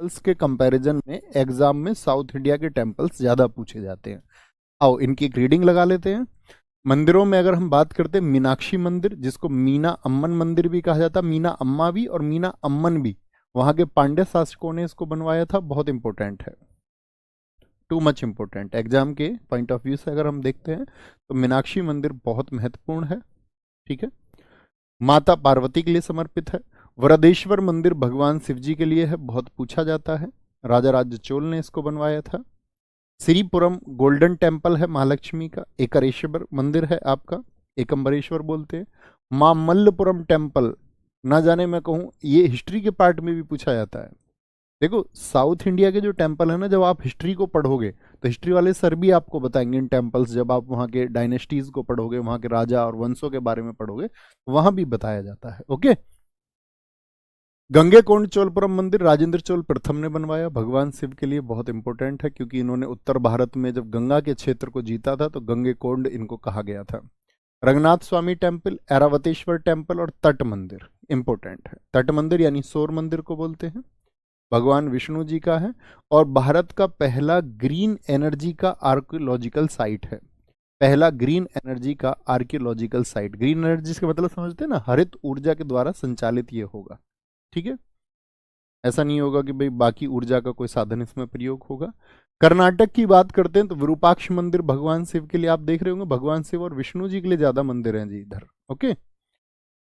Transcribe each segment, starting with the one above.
Temples के comparison में exam में साउथ इंडिया के टेम्पल्स ज़्यादा पूछे जाते हैं। आओ इनकी एक रीडिंग लगा लेते हैं। मंदिरों में अगर हम बात करते हैं, मीनाक्षी मंदिर जिसको मीना अम्मन मंदिर भी कहा जाता है, मीना अम्मा भी और मीना अम्मन भी, वहाँ के पांड्य शासकों ने इसको बनवाया था। बहुत इंपॉर्टेंट है, टू मच इंपॉर्टेंट। एग्जाम के पॉइंट ऑफ व्यू से अगर हम देखते हैं तो मीनाक्षी मंदिर बहुत महत्वपूर्ण है। ठीक है, माता पार्वती के लिए समर्पित है। वरदेश्वर मंदिर भगवान शिव जी के लिए है, बहुत पूछा जाता है। राजा राज्य चोल ने इसको बनवाया था। श्रीपुरम गोल्डन टेम्पल है महालक्ष्मी का। एकरेश्वर मंदिर है आपका, एकम्बरेश्वर बोलते हैं। मामल्लपुरम टेम्पल, ना जाने मैं कहूँ, ये हिस्ट्री के पार्ट में भी पूछा जाता है। देखो साउथ इंडिया के जो टेम्पल है ना, जब आप हिस्ट्री को पढ़ोगे तो हिस्ट्री वाले सर भी आपको बताएंगे इन टेम्पल्स, जब आप वहाँ के डायनेस्टीज को पढ़ोगे, वहाँ के राजा और वंशों के बारे में पढ़ोगे, वहाँ भी बताया जाता है। ओके, गंगेकोंड चोलपुरम मंदिर राजेंद्र चोल प्रथम ने बनवाया, भगवान शिव के लिए बहुत इंपॉर्टेंट है, क्योंकि इन्होंने उत्तर भारत में जब गंगा के क्षेत्र को जीता था तो गंगेकोंड इनको कहा गया था। रंगनाथ स्वामी टेम्पल, ऐरावतेश्वर टेम्पल और तट मंदिर इंपॉर्टेंट है। तट मंदिर यानी सौर मंदिर को बोलते हैं, भगवान विष्णु जी का है और भारत का पहला ग्रीन एनर्जी का आर्कियोलॉजिकल साइट है। पहला ग्रीन एनर्जी का आर्कियोलॉजिकल साइट। ग्रीन एनर्जी का मतलब समझते हैं ना, हरित ऊर्जा के द्वारा संचालित ये होगा। ठीक है, ऐसा नहीं होगा कि भाई बाकी ऊर्जा का कोई साधन इसमें प्रयोग होगा। कर्नाटक की बात करते हैं तो विरूपाक्ष मंदिर भगवान शिव के लिए, आप देख रहे होंगे भगवान शिव और विष्णु जी के लिए ज्यादा मंदिर हैं जी इधर। ओके,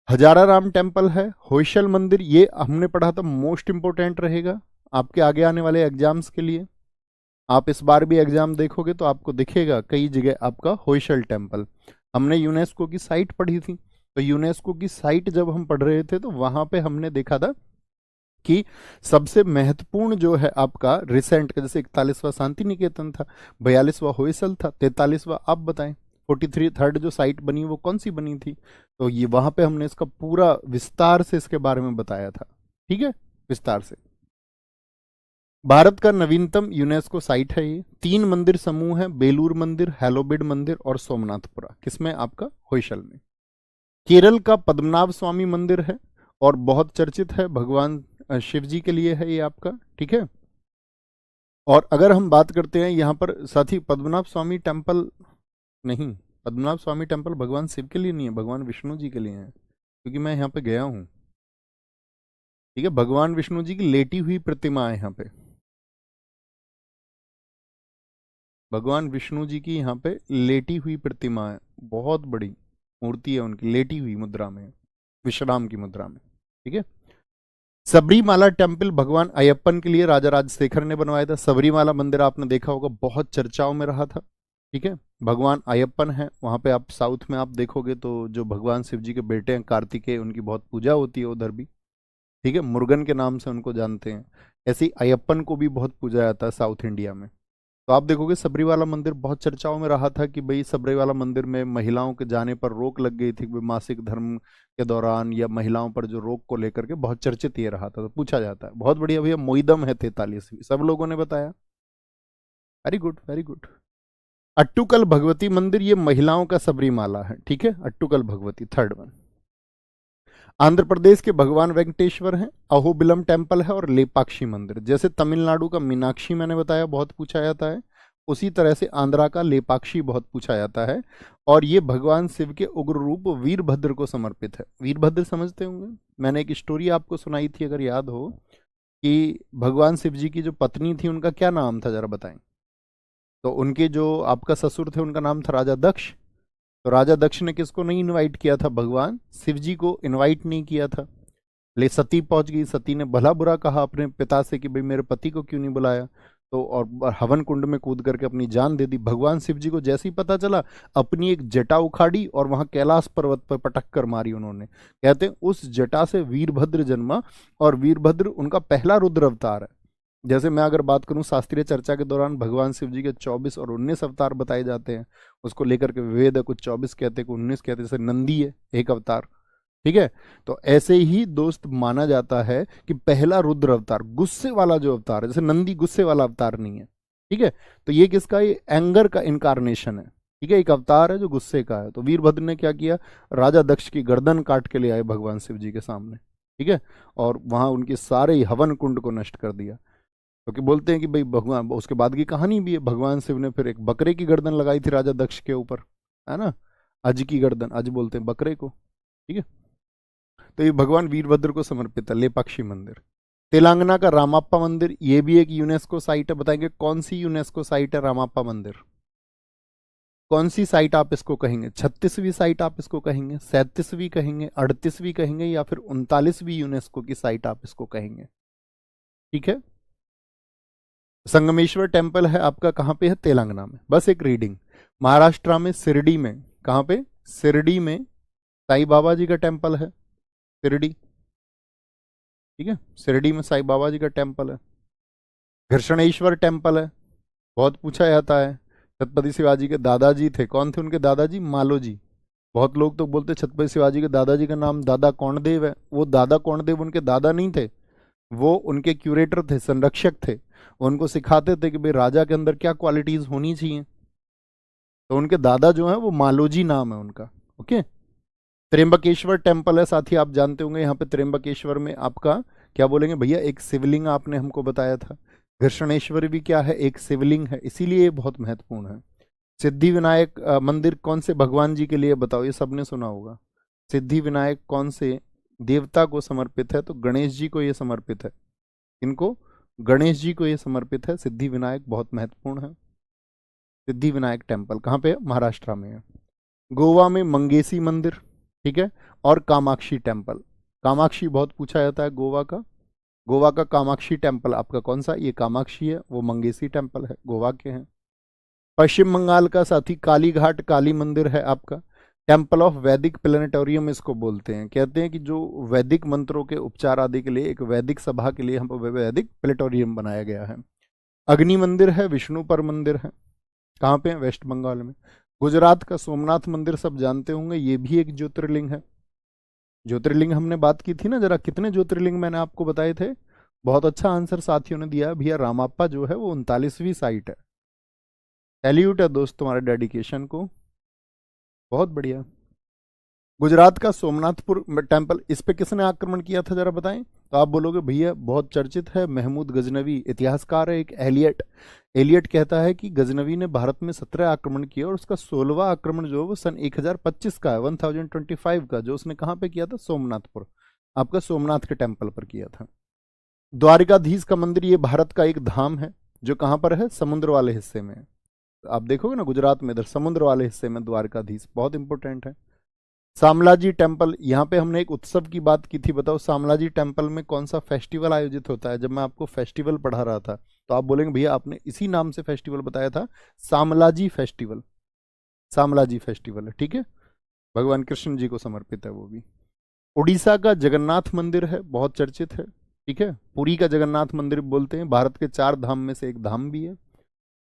हजारा राम टेम्पल है। होयसल मंदिर, ये हमने पढ़ा था, मोस्ट इंपोर्टेंट रहेगा आपके आगे आने वाले एग्जाम्स के लिए। आप इस बार भी एग्जाम देखोगे तो आपको दिखेगा कई जगह आपका होयसल टेम्पल। हमने यूनेस्को की साइट पढ़ी थी, तो यूनेस्को की साइट जब हम पढ़ रहे थे तो वहां पे हमने देखा था कि सबसे महत्वपूर्ण जो है आपका रिसेंट का, जैसे 41वां शांति निकेतन था, 42वां होयसल था, 43वां आप बताएं 43 थर्ड जो साइट बनी वो कौन सी बनी थी। तो ये वहां पे हमने इसका पूरा विस्तार से इसके बारे में बताया था। ठीक है, विस्तार से। भारत का नवीनतम यूनेस्को साइट है ये। 3 मंदिर समूह है, बेलूर मंदिर, हैलोबिड मंदिर और सोमनाथपुरा। किसमें? आपका होयसल में। केरल का पद्मनाभ स्वामी मंदिर है और बहुत चर्चित है, भगवान शिव जी के लिए है ये आपका। ठीक है, और अगर हम बात करते हैं यहाँ पर साथी, पद्मनाभ स्वामी टेम्पल नहीं, पद्मनाभ स्वामी टेम्पल भगवान शिव के लिए नहीं है, भगवान विष्णु जी के लिए है, क्योंकि मैं यहाँ पे गया हूँ। ठीक है, भगवान विष्णु जी की लेटी हुई प्रतिमा है यहाँ पे, भगवान विष्णु जी की यहाँ पे लेटी हुई प्रतिमा है, बहुत बड़ी मूर्ति है उनकी, लेटी हुई मुद्रा में, विश्राम की मुद्रा में। ठीक है, सबरीमाला टेम्पल भगवान अयप्पन के लिए राजा राजशेखर ने बनवाया था। सबरीमाला मंदिर आपने देखा होगा, बहुत चर्चाओं में रहा था। ठीक है, भगवान अयप्पन है वहां पे, आप साउथ में आप देखोगे तो जो भगवान शिव जी के बेटे हैं कार्तिकेय, उनकी बहुत पूजा होती है उधर भी। ठीक है, मुरुगन के नाम से उनको जानते हैं। ऐसे ही अयप्पन को भी बहुत पूजा जाता है साउथ इंडिया में। तो आप देखोगे सबरीवाला मंदिर बहुत चर्चाओं में रहा था कि भाई सबरीवाला मंदिर में महिलाओं के जाने पर रोक लग गई थी, मासिक धर्म के दौरान, या महिलाओं पर जो रोक को लेकर के बहुत चर्चित ये रहा था, तो पूछा जाता है। बहुत बढ़िया भैया, मोइदम है 43वीं, सब लोगों ने बताया, very good very good. Attukal Bhagwati मंदिर, ये महिलाओं का सबरीमाला है। ठीक है, अट्टुकल भगवती थर्ड वन। आंध्र प्रदेश के भगवान वेंकटेश्वर हैं, अहोबिलम टेम्पल है और लेपाक्षी मंदिर। जैसे तमिलनाडु का मीनाक्षी मैंने बताया बहुत पूछा जाता है, उसी तरह से आंध्रा का लेपाक्षी बहुत पूछा जाता है। और ये भगवान शिव के उग्र रूप वीरभद्र को समर्पित है। वीरभद्र समझते होंगे, मैंने एक स्टोरी आपको सुनाई थी अगर याद हो, कि भगवान शिव जी की जो पत्नी थी उनका क्या नाम था जरा बताएं। तो उनके जो आपका ससुर थे उनका नाम था राजा दक्ष। तो राजा दक्ष ने किसको नहीं इनवाइट किया था? भगवान शिव जी को इनवाइट नहीं किया था। ले सती पहुंच गई, सती ने भला बुरा कहा अपने पिता से कि भाई मेरे पति को क्यों नहीं बुलाया, तो और हवन कुंड में कूद करके अपनी जान दे दी। भगवान शिव जी को जैसे ही पता चला, अपनी एक जटा उखाड़ी और वहां कैलाश पर्वत पर पटक कर मारी उन्होंने। कहते हैं उस जटा से वीरभद्र जन्मा, और वीरभद्र उनका पहला रुद्र अवतार है। जैसे मैं अगर बात करूं, शास्त्रीय चर्चा के दौरान भगवान शिव जी के 24 और 19 अवतार बताए जाते हैं, उसको लेकर के वेद है, कुछ 24 कहते हैं, कुछ 19 कहते हैं। जैसे नंदी है एक अवतार, ठीक है, तो ऐसे ही दोस्त माना जाता है कि पहला रुद्र अवतार, गुस्से वाला जो अवतार है, जैसे नंदी गुस्से वाला अवतार नहीं है। ठीक है, तो ये किसका? ये एंगर का इनकारनेशन है। ठीक है, एक अवतार है जो गुस्से का है। तो वीरभद्र ने क्या किया? राजा दक्ष की गर्दन काट के ले आए भगवान शिव जी के सामने। ठीक है, और वहां उनके सारे हवन कुंड को नष्ट कर दिया। क्योंकि बोलते हैं कि भाई भगवान, उसके बाद की कहानी भी है, भगवान शिव ने फिर एक बकरे की गर्दन लगाई थी राजा दक्ष के ऊपर, है ना, अज की गर्दन, अज बोलते हैं बकरे को, ठीक है। तो ये भगवान वीरभद्र को समर्पित है लेपाक्षी मंदिर। तेलंगाना का रामाप्पा मंदिर, ये भी एक यूनेस्को साइट है। बताएंगे कौन सी यूनेस्को साइट है रामाप्पा मंदिर? कौन सी साइट आप इसको कहेंगे? 36वीं साइट आप इसको कहेंगे, 37वीं कहेंगे, 38वीं कहेंगे, या फिर 39वीं यूनेस्को की साइट आप इसको कहेंगे? ठीक है। संगमेश्वर टेम्पल है आपका कहाँ पे है? तेलंगाना में। बस एक रीडिंग। महाराष्ट्र में शिरडी में, कहाँ पे? शिरडी में साईं बाबा जी का टेम्पल है, शिरडी, ठीक है, शिरडी में साईं बाबा जी का टेम्पल है। घर्षणेश्वर टेम्पल है, बहुत पूछा जाता है। छत्रपति शिवाजी के दादाजी थे, कौन थे उनके दादाजी? मालोजी। बहुत लोग तो बोलते छत्रपति शिवाजी के दादाजी का नाम दादा कौंडदेव है। वो दादा कौंडदेव उनके दादा नहीं थे, वो उनके क्यूरेटर थे, संरक्षक थे। उनको सिखाते थे कि भाई राजा के अंदर क्या क्वालिटीज होनी चाहिए। तो उनके दादा जो है वो मालोजी नाम है उनका। ओके। त्र्यंबकेश्वर टेम्पल है, साथ ही आप जानते होंगे यहाँ पे त्र्यंबकेश्वर में आपका क्या बोलेंगे भैया? एक शिवलिंग आपने हमको बताया था। घर्षणेश्वर भी क्या है? एक शिवलिंग है, इसीलिए ये बहुत महत्वपूर्ण है। सिद्धि विनायक मंदिर कौन से भगवान जी के लिए? बताओ, ये सबने सुना होगा। सिद्धि विनायक कौन से देवता को समर्पित है? तो गणेश जी को ये समर्पित है। इनको गणेश जी को ये समर्पित है। सिद्धि विनायक बहुत महत्वपूर्ण है। सिद्धि विनायक टेम्पल कहाँ पे है? महाराष्ट्र में है। गोवा में मंगेशी मंदिर, ठीक है, और कामाक्षी टेम्पल। कामाक्षी बहुत पूछा जाता है गोवा का। गोवा का कामाक्षी टेम्पल आपका कौन सा? ये कामाक्षी है, वो मंगेशी टेम्पल है, गोवा के हैं। पश्चिम बंगाल का साथी कालीघाट काली मंदिर है आपका। टेम्पल ऑफ वैदिक प्लेनेटोरियम इसको बोलते हैं। कहते हैं कि जो वैदिक मंत्रों के उपचार आदि के लिए, एक वैदिक सभा के लिए हम वैदिक प्लेनेटोरियम बनाया गया है। अग्नि मंदिर है, विष्णु पर मंदिर है, कहाँ पे है? वेस्ट बंगाल में। गुजरात का सोमनाथ मंदिर सब जानते होंगे, ये भी एक ज्योतिर्लिंग है। ज्योतिर्लिंग हमने बात की थी ना जरा, कितने ज्योतिर्लिंग मैंने आपको बताए थे? बहुत अच्छा आंसर साथियों ने दिया भैया, रामाप्पा जो है वो 39वीं साइट है। सैल्यूट है दोस्त तुम्हारे डेडिकेशन को, बहुत बढ़िया। गुजरात का सोमनाथपुर टेम्पल, इस पे किसने आक्रमण किया था जरा बताएं? तो आप बोलोगे भैया बहुत चर्चित है, महमूद गजनवी, इतिहासकार है एक, एलियट। एलियट कहता है कि गजनवी ने भारत में 17 आक्रमण किए और उसका 16वां आक्रमण जो है वो सन 1025 का है, 1025 का, जो उसने कहाँ पे किया था? सोमनाथपुर, आपका सोमनाथ के टेम्पल पर किया था। द्वारिकाधीश का मंदिर, ये भारत का एक धाम है जो कहाँ पर है? समुद्र वाले हिस्से में है। आप देखोगे ना गुजरात में, इधर समुद्र वाले हिस्से में द्वारकाधीश, बहुत इंपॉर्टेंट है। शामलाजी टेम्पल, यहाँ पे हमने एक उत्सव की बात की थी, बताओ शामलाजी टेम्पल में कौन सा फेस्टिवल आयोजित होता है? जब मैं आपको फेस्टिवल पढ़ा रहा था तो आप बोलेंगे भैया आपने इसी नाम से फेस्टिवल बताया था, शामलाजी फेस्टिवल। शामलाजी फेस्टिवल है, ठीक है, भगवान कृष्ण जी को समर्पित है वो भी। उड़ीसा का जगन्नाथ मंदिर है, बहुत चर्चित है, ठीक है, पुरी का जगन्नाथ मंदिर बोलते हैं, भारत के 4 धाम में से एक धाम भी है।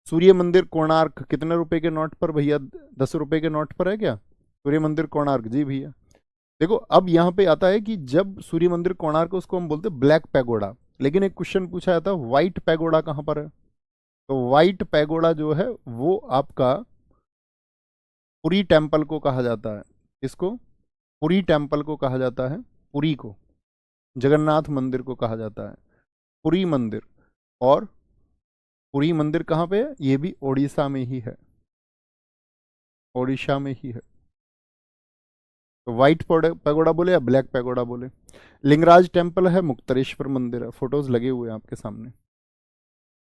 सूर्य मंदिर कोणार्क, कितने रुपए के नोट पर भैया? 10 रुपए के नोट पर है क्या सूर्य मंदिर कोणार्क? जी भैया। देखो अब यहाँ पे आता है कि जब सूर्य मंदिर कोणार्क, उसको हम बोलते हैं ब्लैक पैगोडा, लेकिन एक क्वेश्चन पूछा जाता है व्हाइट पैगोडा कहाँ पर है? तो व्हाइट पैगोडा जो है वो आपका पुरी टेम्पल को कहा जाता है। इसको पुरी टेम्पल को कहा जाता है, पुरी को, जगन्नाथ मंदिर को कहा जाता है पुरी मंदिर। और पुरी मंदिर कहाँ पे है? ये भी ओडिशा में ही है, ओडिशा में ही है। तो व्हाइट पैगोडा बोले या ब्लैक पैगोडा बोले? लिंगराज टेम्पल है, मुक्तेश्वर मंदिर है, फोटोज लगे हुए हैं आपके सामने।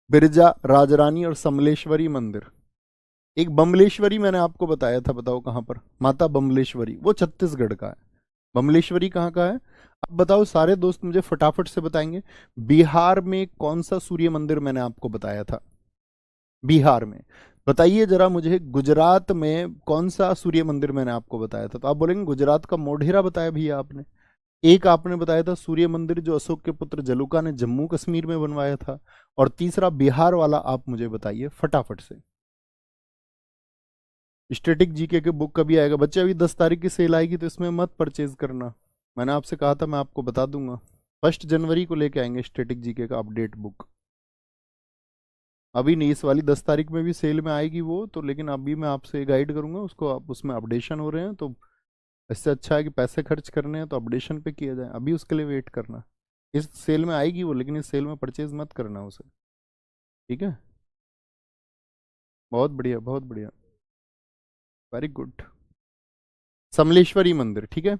बिरजा, राजरानी और समलेश्वरी मंदिर। एक बमलेश्वरी मैंने आपको बताया था, बताओ कहाँ पर? माता बमलेश्वरी, वो छत्तीसगढ़ का है। बमलेश्वरी कहाँ का है? अब बताओ सारे दोस्त मुझे फटाफट से बताएंगे, बिहार में कौन सा सूर्य मंदिर मैंने आपको बताया था? बिहार में। बताइए जरा मुझे, गुजरात में कौन सा सूर्य मंदिर मैंने आपको बताया था? तो आप बोलेंगे गुजरात का मोढेरा बताया भैया आपने। एक आपने बताया था सूर्य मंदिर जो अशोक के पुत्र जलुका ने जम्मू कश्मीर में बनवाया था, और तीसरा बिहार वाला आप मुझे बताइए फटाफट से। स्टैटिक जीके के बुक कभी आएगा बच्चे? अभी 10 तारीख की सेल आएगी तो इसमें मत परचेज करना, मैंने आपसे कहा था मैं आपको बता दूंगा। 1 जनवरी को लेके आएंगे स्टैटिक जीके का अपडेट बुक। अभी नहीं, इस वाली 10 तारीख में भी सेल में आएगी वो तो, लेकिन अभी मैं आपसे गाइड करूंगा उसको, आप उसमें अपडेशन हो रहे हैं तो इससे अच्छा है कि पैसे खर्च करने हैं तो अपडेशन पे किया जाए, अभी उसके लिए वेट करना। इस सेल में आएगी वो, लेकिन इस सेल में परचेज मत करना उसे। ठीक है, बहुत बढ़िया, बहुत बढ़िया, वेरी गुड। समलेश्वरी मंदिर, ठीक है।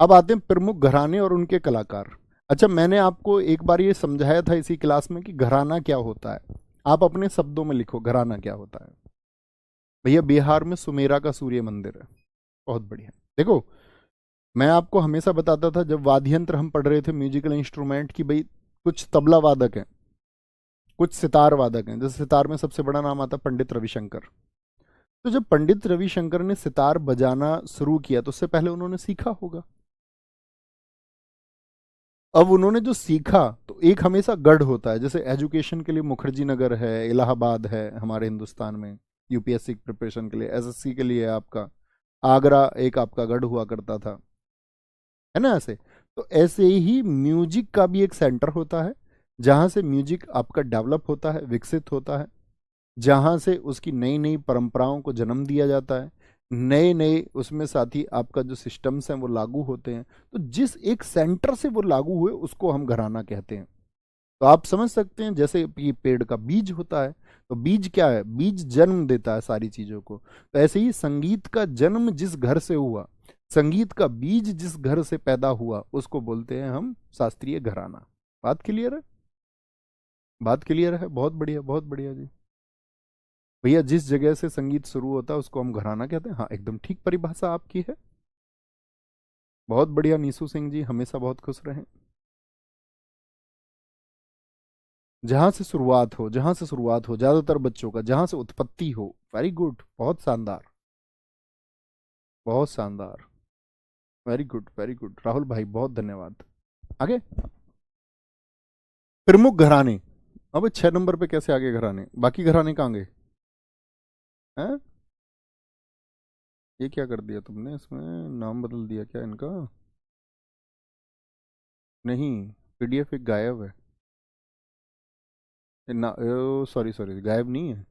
अब आते हैं प्रमुख घराने और उनके कलाकार। अच्छा, मैंने आपको एक बार ये समझाया था इसी क्लास में कि घराना क्या होता है। आप अपने शब्दों में लिखो घराना क्या होता है। भैया बिहार में सुमेरा का सूर्य मंदिर है। बहुत बढ़िया। देखो, मैं आपको हमेशा बताता था जब वाद्य यंत्र हम पढ़ रहे थे, म्यूजिकल इंस्ट्रूमेंट, की भाई कुछ तबला वादक हैं, कुछ सितार वादक हैं। जैसे सितार में सबसे बड़ा नाम आता है पंडित रविशंकर। तो जब पंडित रविशंकर ने सितार बजाना शुरू किया तो उससे पहले उन्होंने सीखा होगा। अब उन्होंने जो सीखा, तो एक हमेशा गढ़ होता है। जैसे एजुकेशन के लिए मुखर्जी नगर है, इलाहाबाद है हमारे हिंदुस्तान में, यूपीएससी प्रिपरेशन के लिए, एसएससी के लिए आपका आगरा एक आपका गढ़ हुआ करता था, है ना। ऐसे तो ऐसे ही म्यूजिक का भी एक सेंटर होता है, जहां से म्यूजिक आपका डेवलप होता है, विकसित होता है, जहां से उसकी नई नई परंपराओं को जन्म दिया जाता है, नए नए उसमें साथ ही आपका जो सिस्टम्स हैं वो लागू होते हैं। तो जिस एक सेंटर से वो लागू हुए उसको हम घराना कहते हैं। तो आप समझ सकते हैं, जैसे ये पेड़ का बीज होता है, तो बीज क्या है, बीज जन्म देता है सारी चीजों को। तो ऐसे ही संगीत का जन्म जिस घर से हुआ, संगीत का बीज जिस घर से पैदा हुआ, उसको बोलते हैं हम शास्त्रीय घराना। बात क्लियर है, बात क्लियर है, बहुत बढ़िया, बहुत बढ़िया जी। भैया जिस जगह से संगीत शुरू होता है उसको हम घराना कहते हैं। हाँ, एकदम ठीक परिभाषा आपकी है। बहुत बढ़िया नीसू सिंह जी, हमेशा बहुत खुश रहें। जहां से शुरुआत हो, जहां से शुरुआत हो ज्यादातर बच्चों का, जहां से उत्पत्ति हो। वेरी गुड, बहुत शानदार, बहुत शानदार, very good, very good Rahul भाई, बहुत धन्यवाद। आगे प्रमुख घराने। अब 6 नंबर पे कैसे आगे घराने, बाकी घराने कहाँ गए हैं? ये क्या कर दिया तुमने, इसमें नाम बदल दिया क्या इनका? नहीं, पीडीएफ एक गायब है। ना, सॉरी सॉरी, गायब नहीं है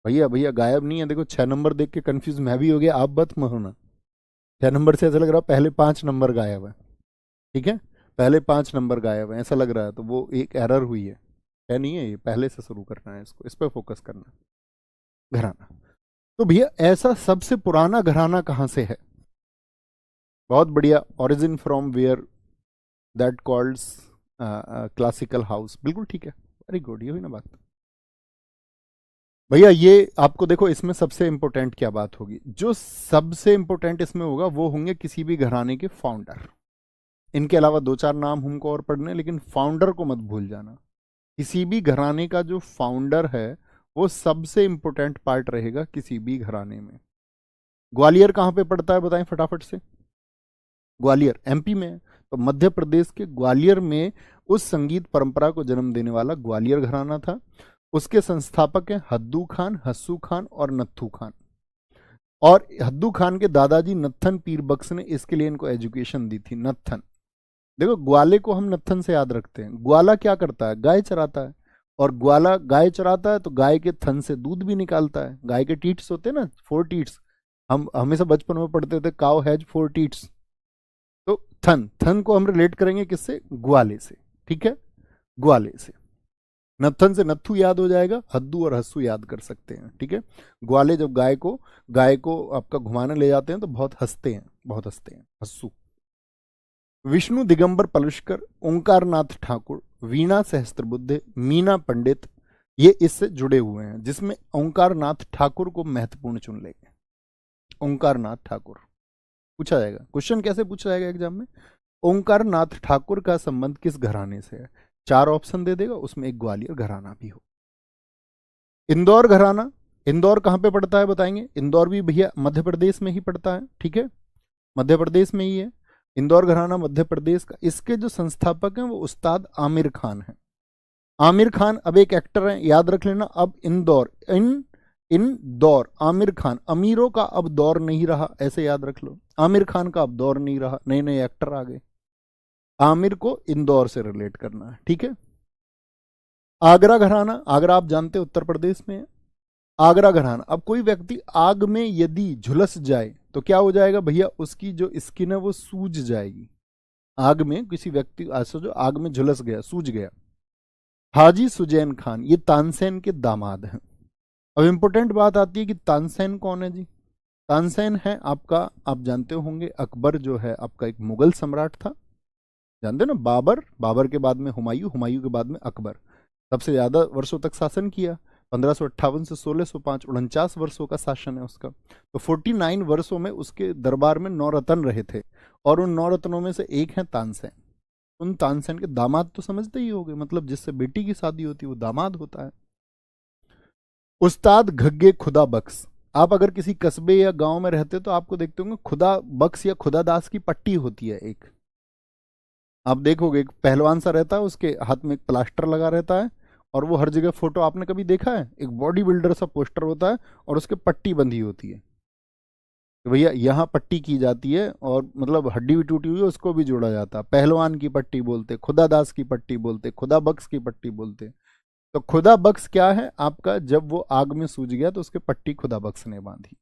भैया, भैया गायब नहीं है। देखो 6 नंबर देख के कंफ्यूज मैं भी हो गया, आप मत होना। 6 नंबर से ऐसा लग रहा है पहले 5 नंबर गायब है। ठीक है, पहले 5 नंबर गायब है ऐसा लग रहा है, तो वो एक एरर हुई है नहीं है, ये पहले से शुरू करना है, इसको इस पर फोकस करना है। घराना, तो भैया ऐसा सबसे पुराना घराना कहाँ से है? बहुत बढ़िया, origin from where that calls classical house, बिल्कुल ठीक है, वेरी गुड, ये हुई ना बात। भैया ये आपको देखो, इसमें सबसे इंपॉर्टेंट क्या बात होगी, जो सबसे इंपॉर्टेंट इसमें होगा वो होंगे किसी भी घराने के फाउंडर। इनके अलावा 2 4 नाम हमको और पढ़ने, लेकिन फाउंडर को मत भूल जाना। किसी भी घराने का जो फाउंडर है वो सबसे इंपॉर्टेंट पार्ट रहेगा किसी भी घराने में। ग्वालियर कहाँ पे पड़ता है बताएं फटाफट से? ग्वालियर एमपी में है। तो मध्य प्रदेश के ग्वालियर में उस संगीत परंपरा को जन्म देने वाला ग्वालियर घराना था। उसके संस्थापक हैं हद्दू खान, हस्सू खान और नत्थू खान। और हद्दू खान के दादाजी नत्थन पीर बख्श ने इसके लिए इनको एजुकेशन दी थी। नत्थन, देखो ग्वाले को हम नत्थन से याद रखते हैं। ग्वाला क्या करता है, गाय चराता है। और ग्वाला गाय चराता है तो गाय के थन से दूध भी निकालता है। गाय के टीट्स होते हैं ना, 4 टीट्स, हम हमेशा बचपन में पढ़ते थे, काउ हैज 4 टीट्स। तो थन, थन को हम रिलेट करेंगे किससे, ग्वाले से। ठीक है, ग्वाले से। नत्थन से नत्थू याद हो जाएगा, हद्दू और हस्सू याद कर सकते हैं। ठीक है, ग्वाले जब गाय को आपका घुमाने ले जाते हैं तो बहुत हंसते हैं, बहुत हंसते हैं, हस्सू। विष्णु दिगंबर पलुष्कर, ओंकारनाथ ठाकुर, वीणा सहस्त्रबुद्धे, मीना पंडित, ये इससे जुड़े हुए हैं, जिसमें ओंकारनाथ ठाकुर को महत्वपूर्ण चुन लेंगे। ओंकारनाथ ठाकुर पूछा जाएगा, क्वेश्चन कैसे पूछा जाएगा एग्जाम में, ओंकारनाथ ठाकुर का संबंध किस घराने से है? 4 ऑप्शन दे देगा, उसमें एक ग्वालियर घराना भी हो। इंदौर घराना, इंदौर कहां पे पड़ता है बताएंगे? इंदौर भी भैया मध्य प्रदेश में ही पड़ता है। ठीक है, मध्य प्रदेश में ही है इंदौर घराना, मध्य प्रदेश का। इसके जो संस्थापक हैं वो उस्ताद आमिर खान हैं। आमिर खान अब एक एक्टर हैं, याद रख लेना। अब इंदौर, इंदौर, आमिर खान, अमीरों का अब दौर नहीं रहा, ऐसे याद रख लो। आमिर खान का अब दौर नहीं रहा, नए नए एक्टर आ गए। आमिर को इंदौर से रिलेट करना है। ठीक है, आगरा घराना, आगरा आप जानते हैं उत्तर प्रदेश में है। आगरा घराना, अब कोई व्यक्ति आग में यदि झुलस जाए तो क्या हो जाएगा भैया, उसकी जो स्किन है वो सूज जाएगी। आग में किसी व्यक्ति, ऐसा जो आग में झुलस गया, सूज गया, हाजी सुजैन खान, ये तानसेन के दामाद हैं। अब इंपॉर्टेंट बात आती है कि तानसेन कौन है जी। तानसेन है आपका, आप जानते होंगे अकबर जो है आपका एक मुगल सम्राट था, जानते हो ना, बाबर, बाबर के बाद में हुमायूं, हुमायूं के बाद में अकबर, सबसे ज्यादा वर्षों तक शासन किया, 1558 से 1605, 49 वर्षों का शासन है उसका। तो 49 वर्षों में उसके दरबार में 9 रत्न रहे थे, और उन 9 रत्नों में से एक है तानसेन। उन तानसेन के दामाद तो समझते ही होंगे, मतलब जिससे बेटी की शादी होती है वो दामाद होता है। उस्ताद घग्गे खुदा बख्श, आप अगर किसी कस्बे या गांव में रहते तो आपको देखते होंगे खुदा बख्श या खुदा दास की पट्टी होती है एक, आप देखोगे एक पहलवान सा रहता है, उसके हाथ में एक प्लास्टर लगा रहता है, और वो हर जगह फोटो आपने कभी देखा है, एक बॉडी बिल्डर सा पोस्टर होता है और उसके पट्टी बंधी होती है कि भैया यहाँ पट्टी की जाती है, और मतलब हड्डी भी टूटी हुई है उसको भी जोड़ा जाता है। पहलवान की पट्टी बोलते, खुदा दास की पट्टी बोलते, खुदा बख्श की पट्टी बोलते। तो खुदा बख्श क्या है आपका, जब वो आग में सूझ गया तो उसके पट्टी खुदा बख्श ने बांधी।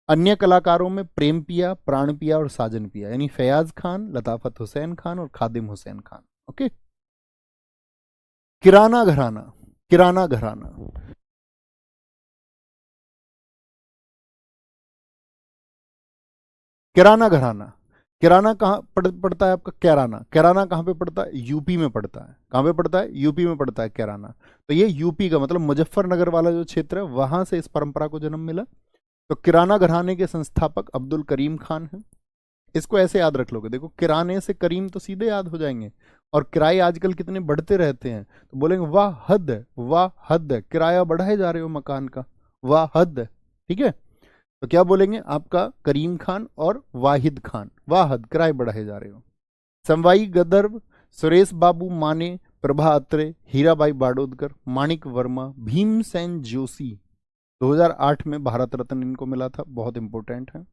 अन्य कलाकारों में प्रेम पिया, प्राण पिया और साजन पिया, यानी फैयाज खान, लताफत हुसैन खान और खादिम हुसैन खान। ओके। किराना घराना, किराना घराना, किराना घराना, किराना कहाँ पड़ता है आपका, कैराना, कैराना कहाँ पे पड़ता है, यूपी में पड़ता है। कहाँ पे पड़ता है, यूपी में पड़ता है कैराना। तो ये यूपी का मतलब मुजफ्फरनगर वाला जो क्षेत्र है, वहां से इस परंपरा को जन्म मिला। तो किराना घराने के संस्थापक अब्दुल करीम खान हैं। इसको ऐसे याद रख लोगे, देखो किराने से करीम तो सीधे याद हो जाएंगे, और किराए आजकल कितने बढ़ते रहते हैं, तो बोलेंगे वाह हद है, वाह हद है, किराया बढ़ाए जा रहे हो मकान का, वाह हद है। ठीक है, तो क्या बोलेंगे आपका, करीम खान और वाहिद खान, वाह हद, किराए बढ़ाए जा रहे हो। संवाई गदर्भ, सुरेश बाबू माने, प्रभा अत्रे, हीराबाई बाडोदकर, माणिक वर्मा, भीमसेन जोशी, 2008 में भारत रत्न इनको मिला था, बहुत इंपॉर्टेंट है।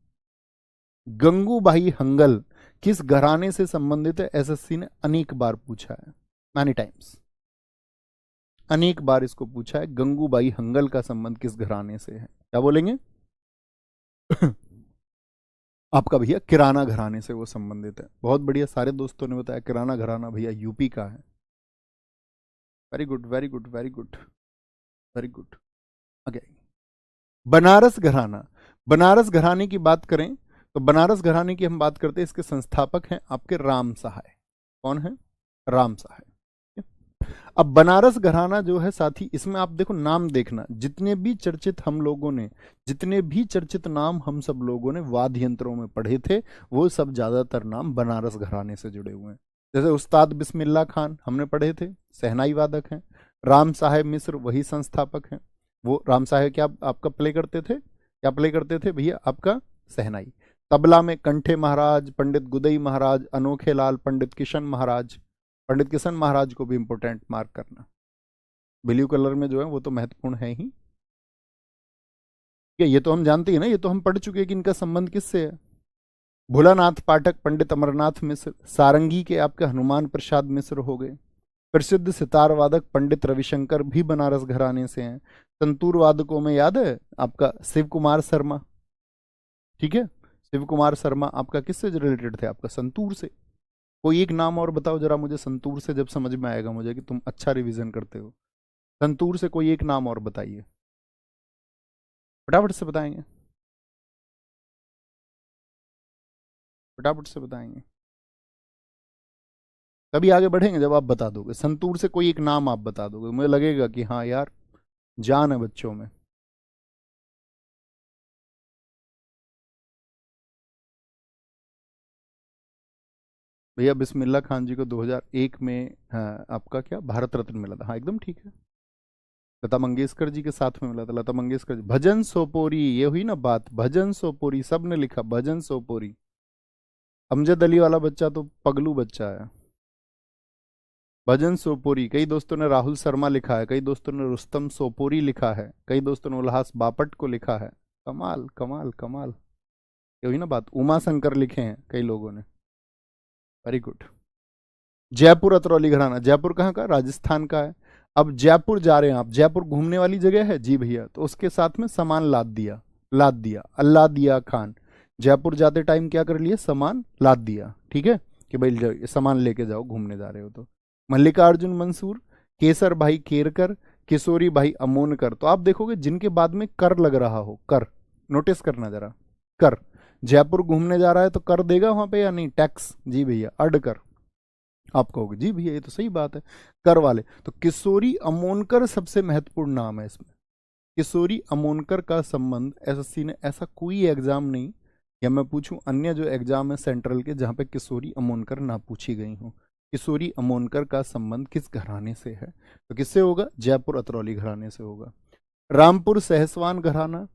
गंगूबाई हंगल किस घराने से संबंधित है, एसएससी ने अनेक बार पूछा है, मैनी टाइम्स, अनेक बार इसको पूछा है, गंगूबाई हंगल का संबंध किस घराने से है, क्या बोलेंगे आपका भैया किराना घराने से वो संबंधित है। बहुत बढ़िया, सारे दोस्तों ने बताया किराना घराना भैया यूपी का है। Very good, very good, very good, very good. आगे बनारस घराना, बनारस घराने की बात करें तो बनारस घराने की हम बात करते हैं, इसके संस्थापक हैं आपके राम सहाय। कौन है, राम सहाय। अब बनारस घराना जो है साथी, इसमें आप देखो नाम देखना, जितने भी चर्चित हम लोगों ने, जितने भी चर्चित नाम हम सब लोगों ने वाद्य यंत्रों में पढ़े थे, वो सब ज्यादातर नाम बनारस घराने से जुड़े हुए हैं। जैसे उस्ताद बिस्मिल्लाह खान हमने पढ़े थे, शहनाई वादक हैं। राम साहेब मिश्र वही संस्थापक हैं। वो राम साहेब क्या आपका प्ले करते थे, क्या प्ले करते थे भैया आपका, शहनाई। तबला में कंठे महाराज, पंडित गुदई महाराज, अनोखे लाल, पंडित किशन महाराज। पंडित किशन महाराज को भी इंपोर्टेंट मार्क करना, ब्लू कलर में जो है वो तो महत्वपूर्ण है ही। ये तो हम जानते हैं ना, ये तो हम पढ़ चुके हैं कि इनका संबंध किससे है। भोलानाथ पाठक, पंडित अमरनाथ मिश्र, सारंगी के आपके हनुमान प्रसाद मिश्र हो गए। प्रसिद्ध सितार वादक पंडित रविशंकर भी बनारस घराने से हैं। संतूर वादकों में याद है आपका शिव कुमार शर्मा, ठीक है, शिव कुमार शर्मा आपका किससे रिलेटेड थे, आपका संतूर से। कोई एक नाम और बताओ जरा मुझे संतूर से, जब समझ में आएगा मुझे कि तुम अच्छा रिवीजन करते हो। संतूर से कोई एक नाम और बताइए, फटाफट से बताएंगे, फटाफट से बताएंगे, तभी आगे बढ़ेंगे जब आप बता दोगे। संतूर से कोई एक नाम आप बता दोगे, मुझे लगेगा कि हाँ यार जान है बच्चों में। भैया बिस्मिल्लाह खान जी को 2001 में हाँ, आपका क्या भारत रत्न मिला था, हाँ एकदम ठीक है। लता मंगेशकर जी के साथ में मिला था, लता मंगेशकर जी। भजन सोपोरी, ये हुई ना बात, भजन सोपोरी सबने लिखा, भजन सोपोरी। अमजद अली वाला बच्चा तो पगलू बच्चा है। भजन सोपोरी, कई दोस्तों ने राहुल शर्मा लिखा है, कई दोस्तों ने रुस्तम सोपोरी लिखा है, कई दोस्तों ने उल्हास बापट को लिखा है। कमाल कमाल कमाल, ये हुई ना बात। उमा शंकर लिखे हैं कई लोगों ने, वेरी गुड। जयपुर अतरौली घराना, जयपुर कहाँ का, राजस्थान का है। अब जयपुर जा रहे हैं आप, जयपुर घूमने वाली जगह है जी भैया, तो उसके साथ में सामान लाद दिया, लाद दिया, अल्लाह दिया खान। जयपुर जाते टाइम क्या कर लिए, सामान लाद दिया, ठीक है, कि भाई सामान लेके जाओ, घूमने जा रहे हो तो। मल्लिकार्जुन मंसूर, केसर भाई केरकर, किशोरी भाई अमोनकर। तो आप देखोगे जिनके बाद में कर लग रहा हो, कर, नोटिस करना जरा, कर, जयपुर घूमने जा रहा है तो कर देगा वहां पे या नहीं, टैक्स, जी भैया, अड कर। आप कहोगे जी भैया ये तो सही बात है, कर वाले। तो किशोरी अमोनकर सबसे महत्वपूर्ण नाम है इसमें। किशोरी अमोनकर का संबंध एसएससी ने, ऐसा कोई एग्जाम नहीं, या मैं पूछूं अन्य जो एग्जाम है सेंट्रल के जहां पे किशोरी अमोनकर ना पूछी गई हो, किशोरी अमोनकर का संबंध किस घराने से है, तो किससे होगा, जयपुर अतरौली घराने से होगा। रामपुर सहसवान घराना,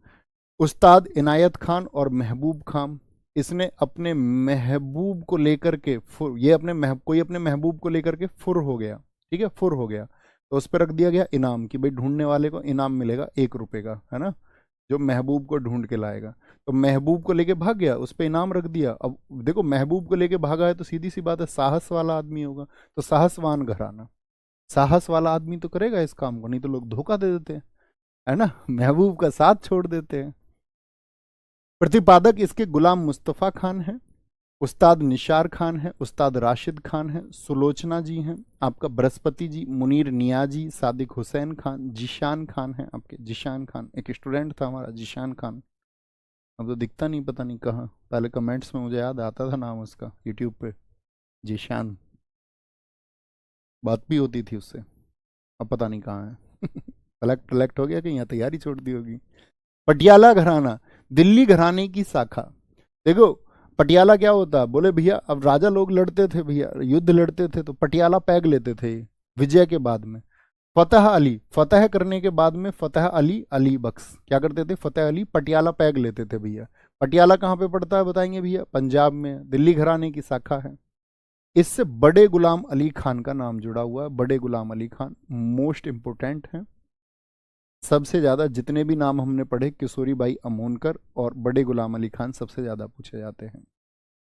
उस्ताद इनायत खान और महबूब खान। इसने अपने महबूब को लेकर के ये कोई अपने महबूब को लेकर के फुर हो गया, ठीक है, फुर हो गया, तो उस पर रख दिया गया इनाम कि भाई ढूंढने वाले को इनाम मिलेगा 1 रुपए का, है ना, जो महबूब को ढूंढ के लाएगा। तो महबूब को लेके भाग गया, उस पर इनाम रख दिया। अब देखो महबूब को लेके भागा है तो सीधी सी बात है साहस वाला आदमी होगा, तो साहसवान घराना, साहस वाला आदमी तो करेगा इस काम को, नहीं तो लोग धोखा दे देते हैं, है ना, महबूब का साथ छोड़ देते हैं। प्रतिपादक इसके गुलाम मुस्तफ़ा खान है, उस्ताद निशार खान है, उस्ताद राशिद खान है, सुलोचना जी हैं, आपका बृहस्पति जी, मुनीर नियाजी, सादिक हुसैन खान, जिशान खान है आपके, जिशान खान एक स्टूडेंट था हमारा, जिशान खान, अब तो दिखता नहीं, पता नहीं कहाँ, पहले कमेंट्स में मुझे याद आता था नाम उसका यूट्यूब पे, जिशान, बात भी होती थी उससे, अब पता नहीं कहाँ है कलेक्ट हो गया कि यहाँ तैयारी छोड़ दी होगी। पटियाला घराना, दिल्ली घराने की शाखा। देखो पटियाला क्या होता है, बोले भैया अब राजा लोग लड़ते थे भैया, युद्ध लड़ते थे तो पटियाला पैग लेते थे विजय के बाद में। फतेह अली, फतेह करने के बाद में फतेह अली अली बख्श क्या करते थे, फतेह अली पटियाला पैग लेते थे भैया। पटियाला कहाँ पे पड़ता है बताएंगे भैया, पंजाब में, दिल्ली घराने की शाखा है। इससे बड़े गुलाम अली खान का नाम जुड़ा हुआ है, बड़े गुलाम अली खान मोस्ट इंपोर्टेंट है। सबसे ज्यादा जितने भी नाम हमने पढ़े, किशोरी बाई अमोनकर और बड़े गुलाम अली खान सबसे ज्यादा पूछे जाते हैं।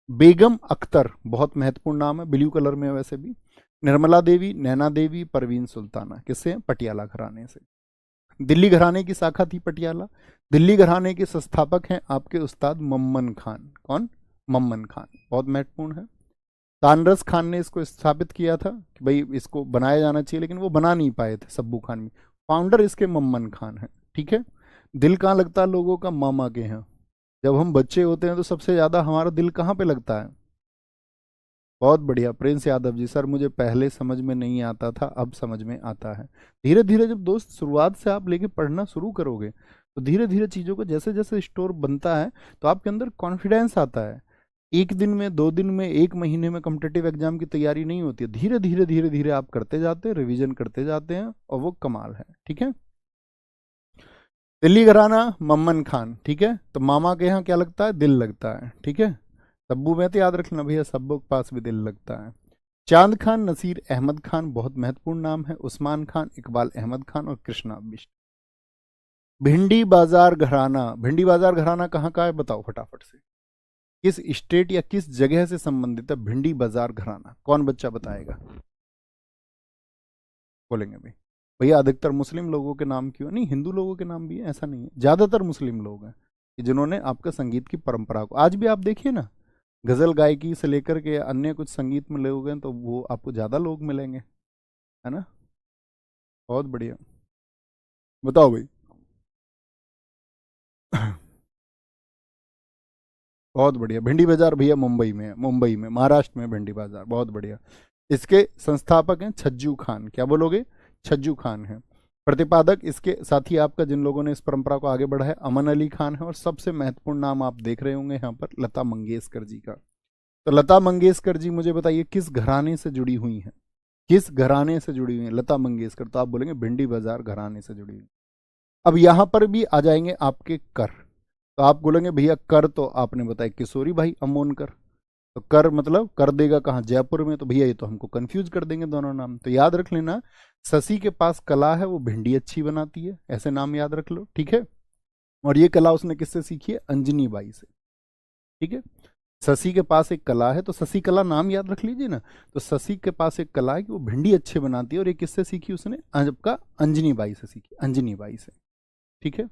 बेगम अख्तर बहुत महत्वपूर्ण नाम है, ब्लू कलर में है वैसे भी। निर्मला देवी, नैना देवी, परवीन सुल्ताना, किससे हैं, पटियाला घराने से। दिल्ली घराने की शाखा थी पटियाला। दिल्ली घराने के संस्थापक हैं आपके उस्ताद मम्मन खान। कौन, मम्मन खान, बहुत महत्वपूर्ण है। तानरस खान ने इसको स्थापित किया था कि भाई इसको बनाया जाना चाहिए, लेकिन वो बना नहीं पाए थे, सब्बू खान भी। फाउंडर इसके मम्मन खान है, ठीक है। दिल कहाँ लगता है लोगों का, मामा के यहाँ। जब हम बच्चे होते हैं तो सबसे ज्यादा हमारा दिल कहाँ पे लगता है, बहुत बढ़िया प्रिंस यादव जी, सर मुझे पहले समझ में नहीं आता था, अब समझ में आता है। धीरे धीरे जब दोस्त शुरुआत से आप लेके पढ़ना शुरू करोगे तो धीरे धीरे चीज़ों को जैसे जैसे स्टोर बनता है तो आपके अंदर कॉन्फिडेंस आता है। एक दिन में, 2 दिन में, 1 महीने में कॉम्पिटिटिव एग्जाम की तैयारी नहीं होती है, धीरे धीरे धीरे धीरे आप करते जाते हैं, रिवीजन करते जाते हैं, और वो कमाल है, ठीक है। दिल्ली घराना मम्मन खान, ठीक है, तो मामा के यहाँ क्या लगता है, दिल लगता है, ठीक है। सब्बू में तो याद रखना भैया, सब्बू के पास भी दिल लगता है। चांद खान, नसीर अहमद खान बहुत महत्वपूर्ण नाम है, उस्मान खान, इकबाल अहमद खान और कृष्णा बिष्ट। भिंडी बाजार घराना, भिंडी बाजार घराना कहाँ का है बताओ फटाफट से, किस स्टेट या किस जगह से संबंधित है भिंडी बाजार घराना, कौन बच्चा बताएगा, बोलेंगे भाई, भैया अधिकतर मुस्लिम लोगों के नाम क्यों नहीं, हिंदू लोगों के नाम भी है ऐसा नहीं है, ज्यादातर मुस्लिम लोग हैं जिन्होंने आपका संगीत की परंपरा को, आज भी आप देखिए ना, गजल गायकी से लेकर के अन्य कुछ संगीत में लोग हैं तो वो आपको ज्यादा लोग मिलेंगे, है ना, बहुत बढ़िया। बताओ भाई बहुत बढ़िया। भिंडी बाजार भैया मुंबई में है, मुंबई में, महाराष्ट्र में भिंडी बाजार, बहुत बढ़िया। इसके संस्थापक हैं छज्जू खान, क्या बोलोगे, छज्जू खान है। प्रतिपादक इसके साथी आपका जिन लोगों ने इस परंपरा को आगे बढ़ा है, अमन अली खान है। और सबसे महत्वपूर्ण नाम आप देख रहे होंगे यहाँ पर, लता मंगेशकर जी का। तो लता मंगेशकर जी मुझे बताइए किस घराने से जुड़ी हुई हैं, किस घराने से जुड़ी हुई हैं लता मंगेशकर, तो आप बोलेंगे भिंडी बाजार घराने से जुड़ी हुई। अब यहां पर भी आ जाएंगे आपके कर, तो आप बोलेंगे भैया कर तो आपने बताया किशोरी भाई अमोनकर, तो कर मतलब कर देगा कहाँ, जयपुर में, तो भैया ये तो हमको कंफ्यूज कर देंगे दोनों नाम, तो याद रख लेना शशि के पास कला है, वो भिंडी अच्छी बनाती है, ऐसे नाम याद रख लो, ठीक है। और ये कला उसने किससे सीखी है, अंजनी बाई से, ठीक है। शशि के पास एक कला है, तो शशि कला नाम याद रख लीजिए ना, तो शशि के पास एक कला है कि वो भिंडी अच्छे बनाती है, और ये किससे सीखी उसने, आपका अंजनी बाई से सीखी, अंजनी बाई से, ठीक है।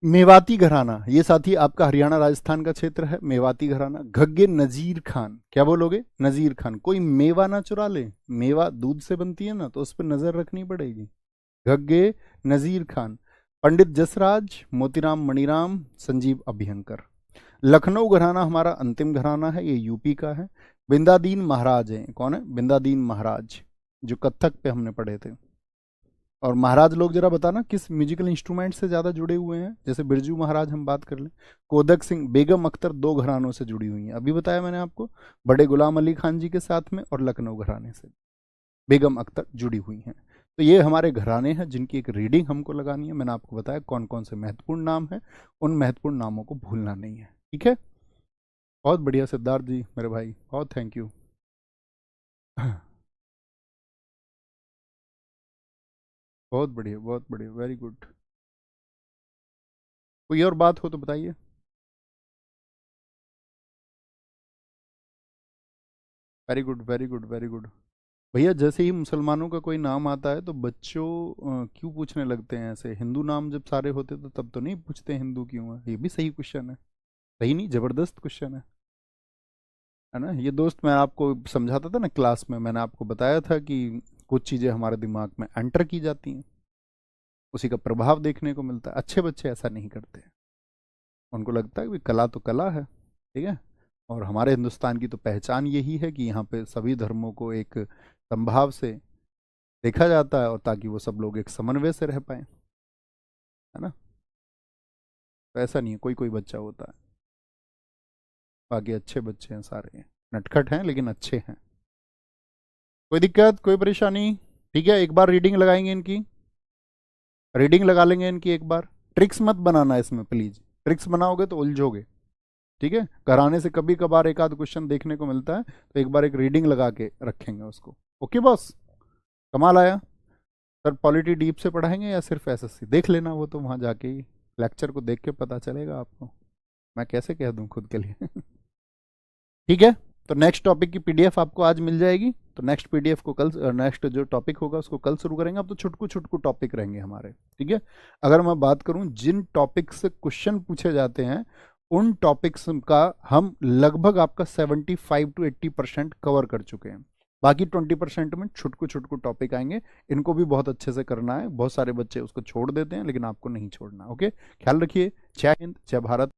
मेवाती घराना, ये साथी आपका हरियाणा राजस्थान का क्षेत्र है। मेवाती घराना। घग्गे नजीर खान, क्या बोलोगे? नजीर खान। कोई मेवा ना चुरा ले, मेवा दूध से बनती है ना, तो उस पर नजर रखनी पड़ेगी। घग्गे नजीर खान। पंडित जसराज, मोतीराम मणिराम, संजीव अभ्यंकर। लखनऊ घराना हमारा अंतिम घराना है, ये यूपी का है। बिंदादीन महाराज हैं, कौन है? बिंदादीन महाराज, जो कत्थक पे हमने पढ़े थे। और महाराज लोग जरा बताना किस म्यूजिकल इंस्ट्रूमेंट से ज्यादा जुड़े हुए हैं। जैसे बिरजू महाराज हम बात कर लें। कोदक सिंह, बेगम अख्तर दो घरानों से जुड़ी हुई हैं, अभी बताया मैंने आपको, बड़े गुलाम अली खान जी के साथ में, और लखनऊ घराने से बेगम अख्तर जुड़ी हुई हैं। तो ये हमारे घराने हैं जिनकी एक रीडिंग हमको लगानी है। मैंने आपको बताया कौन कौन से महत्वपूर्ण नाम है, उन महत्वपूर्ण नामों को भूलना नहीं है, ठीक है। बहुत बढ़िया सिद्धार्थ जी मेरे भाई, बहुत थैंक यू। बहुत बढ़िया, बहुत बढ़िया, वेरी गुड। कोई और बात हो तो बताइए। Very good, very good, very good. भैया जैसे ही मुसलमानों का कोई नाम आता है तो बच्चों क्यों पूछने लगते हैं ऐसे? हिंदू नाम जब सारे होते तो तब तो नहीं पूछते हिंदू क्यों है? ये भी सही क्वेश्चन है। सही नहीं, जबरदस्त क्वेश्चन है ना। ये दोस्त, मैं आपको समझाता था ना क्लास में, मैंने आपको बताया था कि कुछ चीज़ें हमारे दिमाग में एंटर की जाती हैं, उसी का प्रभाव देखने को मिलता है। अच्छे बच्चे ऐसा नहीं करते हैं, उनको लगता है कि कला तो कला है, ठीक है। और हमारे हिंदुस्तान की तो पहचान यही है कि यहाँ पे सभी धर्मों को एक संभाव से देखा जाता है, और ताकि वो सब लोग एक समन्वय से रह पाए, है ना। तो ऐसा नहीं है, कोई कोई बच्चा होता है, बाकी अच्छे बच्चे हैं सारे, नटखट हैं लेकिन अच्छे हैं। कोई दिक्कत, कोई परेशानी? ठीक है, एक बार रीडिंग लगाएंगे इनकी, रीडिंग लगा लेंगे इनकी एक बार। ट्रिक्स मत बनाना इसमें प्लीज, ट्रिक्स बनाओगे तो उलझोगे, ठीक है। कराने से कभी कभार एक आध क्वेश्चन देखने को मिलता है, तो एक बार एक रीडिंग लगा के रखेंगे उसको। ओके बॉस, कमाल आया। सर पॉलिटी डीप से पढ़ाएंगे या सिर्फ एसएससी? देख लेना, वो तो वहाँ जाके ही लेक्चर को देख के पता चलेगा आपको, मैं कैसे कह दूँ खुद के लिए। ठीक है। तो नेक्स्ट टॉपिक की पीडीएफ आपको आज मिल जाएगी। तो नेक्स्ट पीडीएफ को कल, नेक्स्ट जो टॉपिक होगा उसको कल शुरू करेंगे। अब तो छुटकू छुटकू टॉपिक रहेंगे हमारे, ठीक है। अगर मैं बात करूं जिन टॉपिक से क्वेश्चन पूछे जाते हैं, उन टॉपिक्स का हम लगभग आपका 75 to 80% कवर कर चुके हैं। बाकी 20% में छुटकू छुटकू टॉपिक आएंगे, इनको भी बहुत अच्छे से करना है। बहुत सारे बच्चे उसको छोड़ देते हैं, लेकिन आपको नहीं छोड़ना। ओके, ख्याल रखिए। जय हिंद, जय भारत।